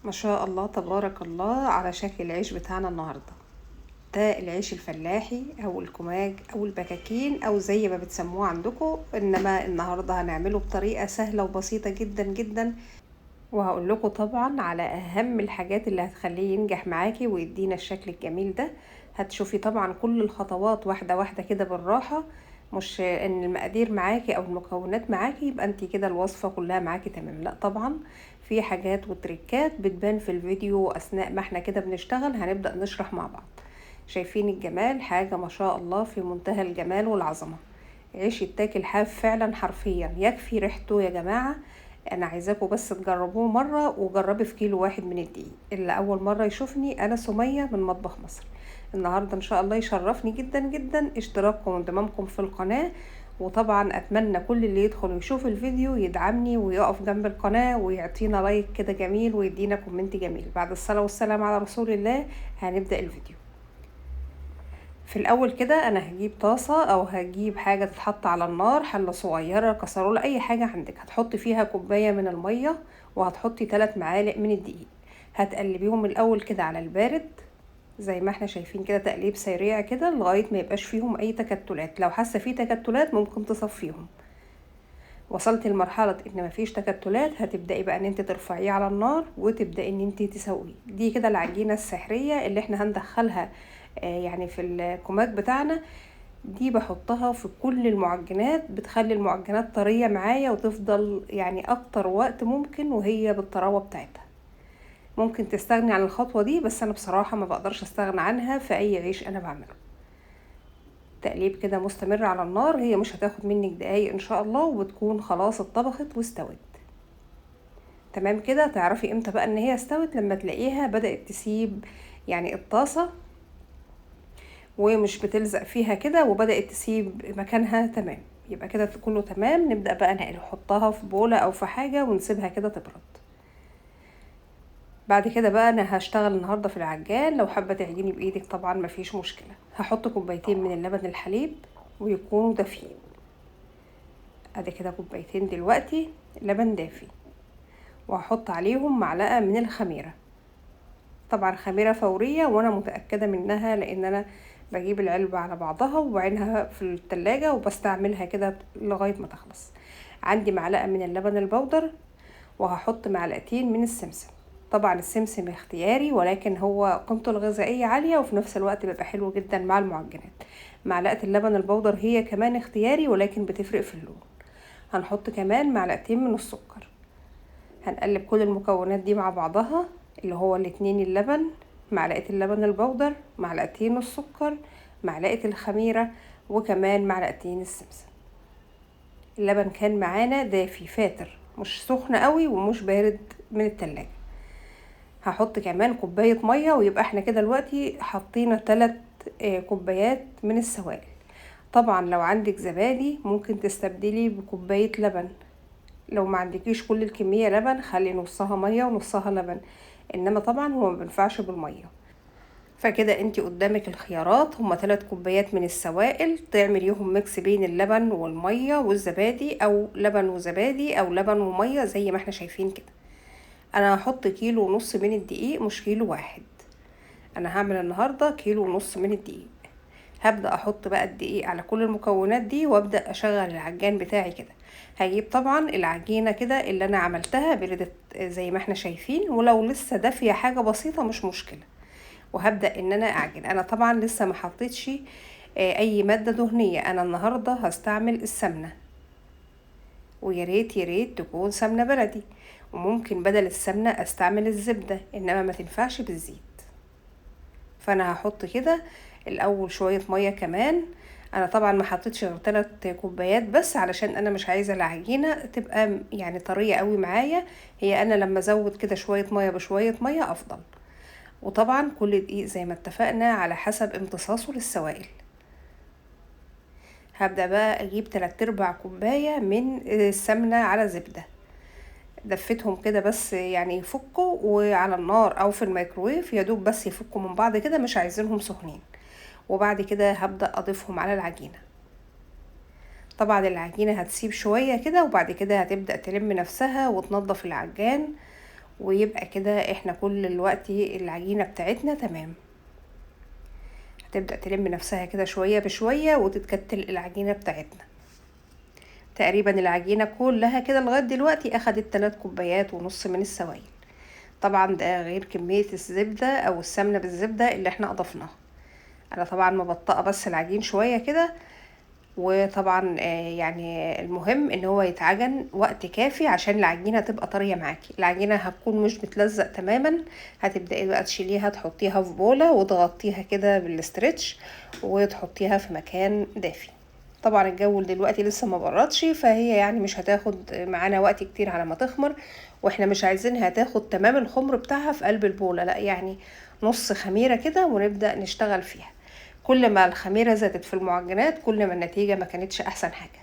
ما شاء الله تبارك الله على شكل العيش بتاعنا النهاردة. ده العيش الفلاحي او الكماج او البكاكين او زي ما بتسموه عندكم، انما النهاردة هنعمله بطريقة سهلة وبسيطة جدا جدا. وهقول لكم طبعا على اهم الحاجات اللي هتخليه ينجح معاكي ويدينا الشكل الجميل ده. هتشوفي طبعا كل الخطوات واحدة واحدة كده بالراحة، مش ان المقادير معاكي او المكونات معاكي يبقى انتي كده الوصفة كلها معاكي تمام، لا طبعا في حاجات وتريكات بتبان في الفيديو اثناء ما احنا كده بنشتغل، هنبدأ نشرح مع بعض. شايفين الجمال؟ حاجة ما شاء الله في منتهى الجمال والعظمة. عيش يتاكل حاف فعلا حرفيا، يكفي ريحته يا جماعة. انا عايزاكم بس تجربوه مرة، وجربي في كيلو واحد من الدقيق. اللي اول مرة يشوفني، انا سمية من مطبخ مصر. النهاردة ان شاء الله يشرفني جدا جدا اشتراككم وانضمامكم في القناة. وطبعا اتمنى كل اللي يدخل ويشوف الفيديو يدعمني ويقف جنب القناة ويعطينا لايك كده جميل ويدينا كومنت جميل. بعد الصلاة والسلام على رسول الله هنبدأ الفيديو. في الاول كده انا هجيب طاسة او هجيب حاجة تتحط على النار، حلة صغيرة، كسرولة، اي حاجة عندك. هتحطي فيها كوباية من المية وهتحطي 3 معالق من الدقيق. هتقلبيهم الاول كده على البارد زي ما احنا شايفين كده، تقليب سريع كده لغاية ما يبقاش فيهم اي تكتلات. لو حاسة فيه تكتلات ممكن تصفيهم. وصلتي لمرحلة ان مفيش تكتلات، هتبدأي بقى ان انت ترفعيه على النار وتبدأي ان انت تسويه. دي كده العجينة السحرية اللي احنا هندخلها يعني في الكماج بتاعنا. دي بحطها في كل المعجنات، بتخلي المعجنات طرية معايا وتفضل يعني اكتر وقت ممكن وهي بالطراوة بتاعتها. ممكن تستغني عن الخطوة دي، بس انا بصراحة ما بقدرش استغنى عنها في اي عيش انا بعمله. تقليب كده مستمر على النار، هي مش هتاخد منك دقايق ان شاء الله وبتكون خلاص اتطبخت واستوت. تمام كده. تعرفي امتى بقى ان هي استوت؟ لما تلاقيها بدأت تسيب يعني الطاسة ومش بتلزق فيها كده وبدأت تسيب مكانها، تمام. يبقى كده كله تمام. نبدأ بقى نحطها في بولة او في حاجة ونسيبها كده تبرد. بعد كده بقى انا هشتغل النهاردة في العجان. لو حابة تعجني بايدك طبعا مفيش مشكلة. هحط كوبايتين من اللبن الحليب ويكونوا دافيين. ادي كده كوبايتين دلوقتي لبن دافي، وهحط عليهم معلقة من الخميرة. طبعا خميرة فورية وانا متأكدة منها، لان انا بجيب العلبة على بعضها وبعينها في التلاجة وبستعملها كده لغاية ما تخلص. عندي معلقة من اللبن البودر، وهحط معلقتين من السمسم. طبعا السمسم اختياري، ولكن هو قيمته الغذائية عالية وفي نفس الوقت بيبقى حلو جدا مع المعجنات. معلقة اللبن البودر هي كمان اختياري، ولكن بتفرق في اللون. هنحط كمان معلقتين من السكر. هنقلب كل المكونات دي مع بعضها، اللي هو الاتنين اللبن، معلقة اللبن البودر، معلقتين السكر، معلقة الخميرة، وكمان معلقتين السمسم. اللبن كان معانا دافي فاتر، مش سخن قوي ومش بارد من التلاجة. هحط كمان كوباية مية، ويبقى احنا كده دلوقتي حطينا 3 كوبايات من السوائل. طبعا لو عندك زبادي ممكن تستبدلي بكوباية لبن. لو ما عندكيش كل الكمية لبن، خلي نصها مية ونصها لبن، انما طبعا هو ما بينفعش بالمية. فكده انت قدامك الخيارات، هما 3 كوبايات من السوائل تعمليهم ميكس بين اللبن والمية والزبادي، او لبن وزبادي، او لبن ومية زي ما احنا شايفين كده. انا هحط 1.5 كيلو من الدقيق، مش كيلو واحد. انا هعمل النهاردة 1.5 كيلو من الدقيق. هبدأ احط بقى الدقيق على كل المكونات دي وابدأ اشغل العجان بتاعي كده. هجيب طبعا العجينة كده اللي انا عملتها بردت زي ما احنا شايفين، ولو لسه دافية حاجة بسيطة مش مشكلة. وهبدأ ان انا اعجن. انا طبعا لسه ما حطيتش اي مادة دهنية. انا النهاردة هستعمل السمنة، ويا ريت يا ريت تكون سمنة بلدي. وممكن بدل السمنة استعمل الزبدة، انما ما تنفعش بالزيت. فانا هحط كده الاول شوية مية كمان. انا طبعا ما حطيتش غير 3 كوبايات بس، علشان انا مش عايزة العجينة تبقى يعني طرية قوي معايا. هي انا لما ازود كده شوية مية بشوية مية افضل. وطبعا كل دقيق زي ما اتفقنا على حسب امتصاصه للسوائل. هبدأ بقى اجيب 3/4 كوباية من السمنة على زبدة. دفتهم كده بس يعني يفكوا، وعلى النار او في الميكرويف يا دوب بس يفكوا من بعض كده، مش عايزينهم سخنين. وبعد كده هبدأ اضيفهم على العجينة. طبعا العجينة هتسيب شوية كده، وبعد كده هتبدأ تلم نفسها وتنضف العجان. ويبقى كده احنا كل الوقت العجينة بتاعتنا تمام. هتبدأ تلم نفسها كده شوية بشوية وتتكتل العجينة بتاعتنا. تقريبا العجينة كلها كده لغاية دلوقتي اخدت 3 كوبايات ونص من السوائل. طبعا ده غير كمية الزبدة او السمنة بالزبدة اللي احنا اضفناها. انا طبعا مبطئة بس العجين شوية كده. وطبعا يعني المهم ان هو يتعجن وقت كافي عشان العجينه تبقى طريه معاكي. العجينه هتكون مش بتلزق تماما. هتبداي بقى تشيليها تحطيها في بوله وتغطيها كده بالاسترتش وتحطيها في مكان دافي. طبعا الجو دلوقتي لسه ما بردش، فهي يعني مش هتاخد معانا وقت كتير على ما تخمر. واحنا مش عايزينها تاخد تمام الخمر بتاعها في قلب البوله، لا يعني نص خميره كده ونبدا نشتغل فيها. كل ما الخميرة زادت في المعجنات كل ما النتيجة ما كانتش احسن حاجة.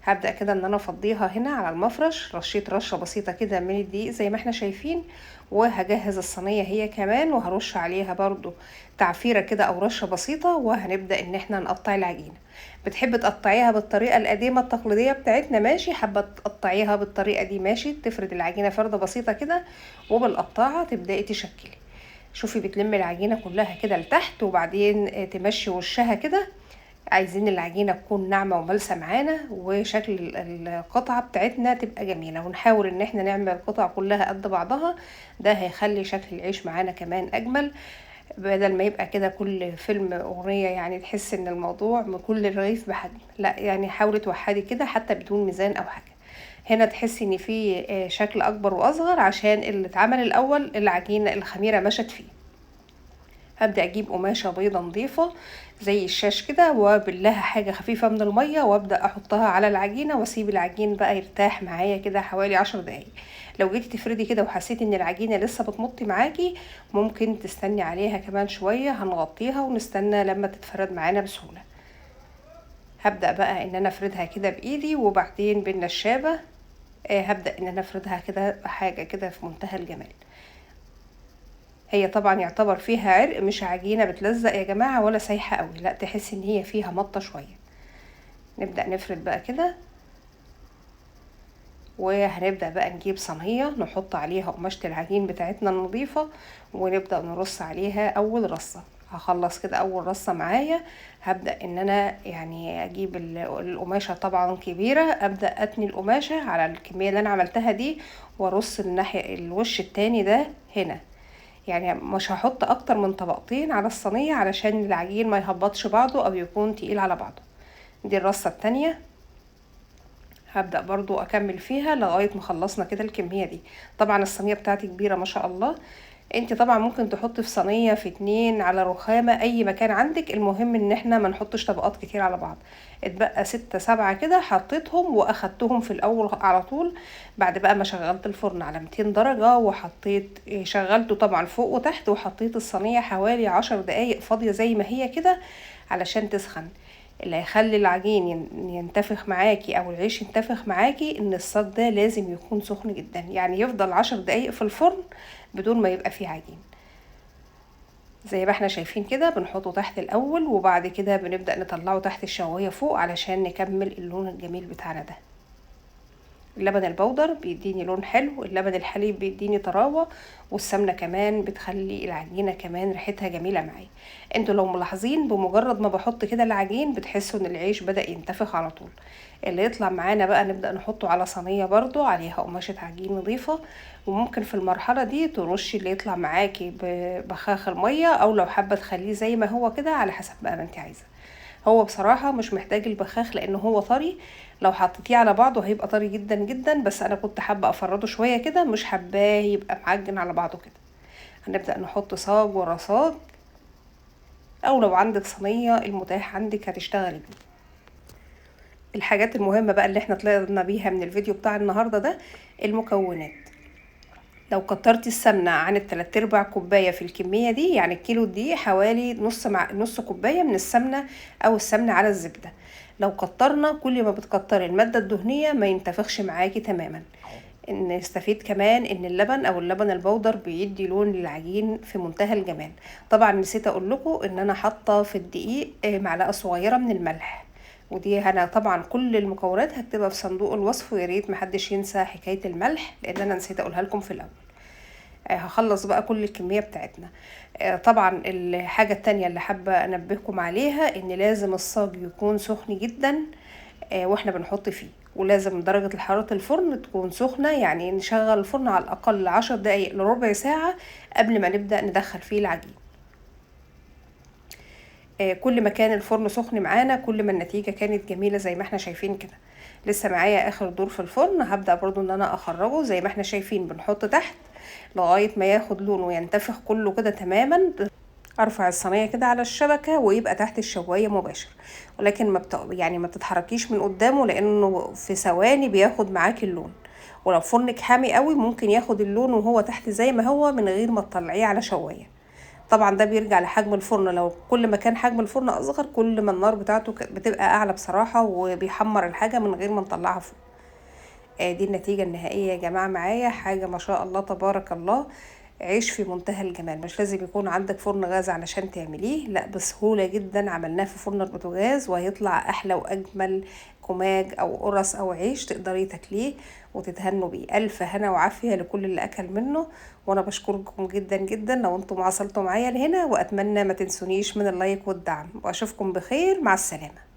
هبدأ كده ان انا افضيها هنا على المفرش، رشيت رشة بسيطة كده من الدقيق زي ما احنا شايفين. وهجهز الصينية هي كمان وهرش عليها برضو تعفيرة كده او رشة بسيطة، وهنبدأ ان احنا نقطع العجينة. بتحب تقطعيها بالطريقة القديمة التقليدية بتاعتنا ماشي، حابة تقطعيها بالطريقة دي ماشي. تفرد العجينة فردة بسيطة كده وبالقطاعة تبدأي تشكلي. شوفي بتلمي العجينة كلها كده لتحت وبعدين تمشي وشها كده. عايزين العجينة تكون ناعمة وملسة معانا وشكل القطعة بتاعتنا تبقى جميلة، ونحاول ان احنا نعمل القطع كلها قد بعضها. ده هيخلي شكل العيش معانا كمان اجمل، بدل ما يبقى كده كل فيلم اغنية يعني تحس ان الموضوع من كل رغيف بحجم. لا يعني حاولي توحدي كده حتى بدون ميزان او حاجة. هنا تحسي ان في شكل اكبر واصغر عشان اللي اتعمل الاول العجينة الخميرة مشت فيه. هبدأ اجيب قماشة بيضة نظيفة زي الشاش كده وبلها حاجة خفيفة من المية وابدأ احطها على العجينة واسيب العجين بقى يرتاح معايا كده حوالي 10 دقايق. لو جيتي تفردي كده وحسيتي ان العجينة لسه بتمطي معاكي ممكن تستني عليها كمان شوية، هنغطيها ونستنى لما تتفرد معانا بسهولة. هبدأ بقى ان انا افردها كده بايدي وبعدين بالنشابة. هبدأ ان انا افردها كده حاجة كده في منتهى الجمال. هي طبعا يعتبر فيها عرق، مش عجينة بتلزق يا جماعة ولا سايحة قوي، لا تحس ان هي فيها مطة شوية. نبدأ نفرد بقى كده. وهنبدأ بقى نجيب صينية نحط عليها قماشة العجين بتاعتنا النظيفة ونبدأ نرص عليها اول رصة. هخلص كده اول رصة معايا. هبدأ ان انا يعني اجيب القماشة طبعا كبيرة، ابدأ اتني القماشة على الكمية اللي انا عملتها دي وارص الناحية الوش التاني ده هنا. يعني مش هحط اكتر من طبقتين على الصينية علشان العجين ما يهبطش بعضه او يكون تقيل على بعضه. دي الرصة التانية. هبدأ برضو اكمل فيها لغاية ما خلصنا كده الكمية دي. طبعا الصينية بتاعتي كبيرة ما شاء الله. انت طبعا ممكن تحطي في صينية في 2 على رخامة اي مكان عندك، المهم ان احنا ما نحطش طبقات كتير على بعض. اتبقى 6 7 كده حطيتهم واخدتهم في الاول على طول. بعد بقى ما شغلت الفرن على 200 درجة وحطيت شغلته طبعا فوق وتحت، وحطيت الصينية حوالي 10 دقايق فاضية زي ما هي كده علشان تسخن. اللي هيخلي العجين ينتفخ معاكي او العيش ينتفخ معاكي ان الصاج ده لازم يكون سخن جدا، يعني يفضل 10 دقايق في الفرن بدون ما يبقى فيه عجين. زي ما احنا شايفين كده بنحطه تحت الاول وبعد كده بنبدأ نطلعه تحت الشواية فوق علشان نكمل اللون الجميل بتاعنا ده. اللبن البودر بيديني لون حلو، اللبن الحليب بيديني طراوة، والسمنة كمان بتخلي العجينة كمان ريحتها جميلة معايا. انتوا لو ملاحظين بمجرد ما بحط كده العجين بتحسوا ان العيش بدأ ينتفخ على طول. اللي يطلع معانا بقى نبدأ نحطه على صينية برضو عليها قماشة عجين نظيفة. وممكن في المرحلة دي ترشي اللي يطلع معاكي ببخاخ المية، او لو حابة تخليه زي ما هو كده على حسب بقى ما انت عايزة. هو بصراحة مش محتاج البخاخ لانه هو طري. لو حطيتيه على بعضه هيبقى طري جدا جدا، بس انا كنت حابة افرده شوية كده، مش حباه يبقى معجن على بعضه كده. هنبدأ نحط صاج ورا صاج، او لو عندك صينية المتاح عندك هتشتغلي بيه. الحاجات المهمة بقى اللي احنا طلعنا بيها من الفيديو بتاع النهاردة ده المكونات. لو كترتي السمنة عن ال3/4 كوباية في الكمية دي، يعني الكيلو دي حوالي نص كوباية من السمنة او السمنة على الزبدة. لو كترنا كل ما بتكتري المادة الدهنية ما ينتفخش معاكي تماما. نستفيد كمان ان اللبن او اللبن البودر بيدي لون للعجين في منتهى الجمال. طبعا نسيت اقول لكم ان انا حاطه في الدقيق معلقه صغيره من الملح. ودي انا طبعا كل المكونات هكتبها في صندوق الوصف، ويا ريت محدش ينسى حكايه الملح لان انا نسيت اقولها لكم في الاول. هخلص بقى كل الكمية بتاعتنا. طبعا الحاجة التانية اللي حابة انبهكم عليها ان لازم الصاج يكون سخن جدا واحنا بنحط فيه، ولازم درجة حرارة الفرن تكون سخنة، يعني نشغل الفرن على الأقل 10 دقايق لربع ساعة قبل ما نبدأ ندخل فيه العجين. كل ما كان الفرن سخن معانا كل ما النتيجة كانت جميلة زي ما احنا شايفين كده. لسه معايا اخر دور في الفرن، هبدأ برضو ان انا اخرجه زي ما احنا شايفين، بنحط تحت لغاية ما ياخد لون وينتفخ كله كده تماما. ارفع الصينيه كده على الشبكه ويبقى تحت الشوايه مباشر، ولكن يعني ما بتتحركيش من قدامه لانه في ثواني بياخد معاكي اللون. ولو فرنك حامي قوي ممكن ياخد اللون وهو تحت زي ما هو من غير ما تطلعيه على شوايه. طبعا ده بيرجع لحجم الفرن، لو كل ما كان حجم الفرن اصغر كل ما النار بتاعته بتبقى اعلى بصراحه، وبيحمر الحاجه من غير ما نطلعها فوق. دي النتيجة النهائية يا جماعة معايا، حاجة ما شاء الله تبارك الله. عيش في منتهى الجمال. مش لازم يكون عندك فرن غاز علشان تعمليه، لا بسهولة جدا عملناه في فرن البوتاجاز وهيطلع احلى واجمل كماج او قرص او عيش تقدري تاكليه وتتهنوا بيه. الف هنا وعافية لكل اللي اكل منه، وانا بشكركم جدا جدا لو انتم وصلتوا معايا لهنا، واتمنى ما تنسونيش من اللايك والدعم، واشوفكم بخير. مع السلامة.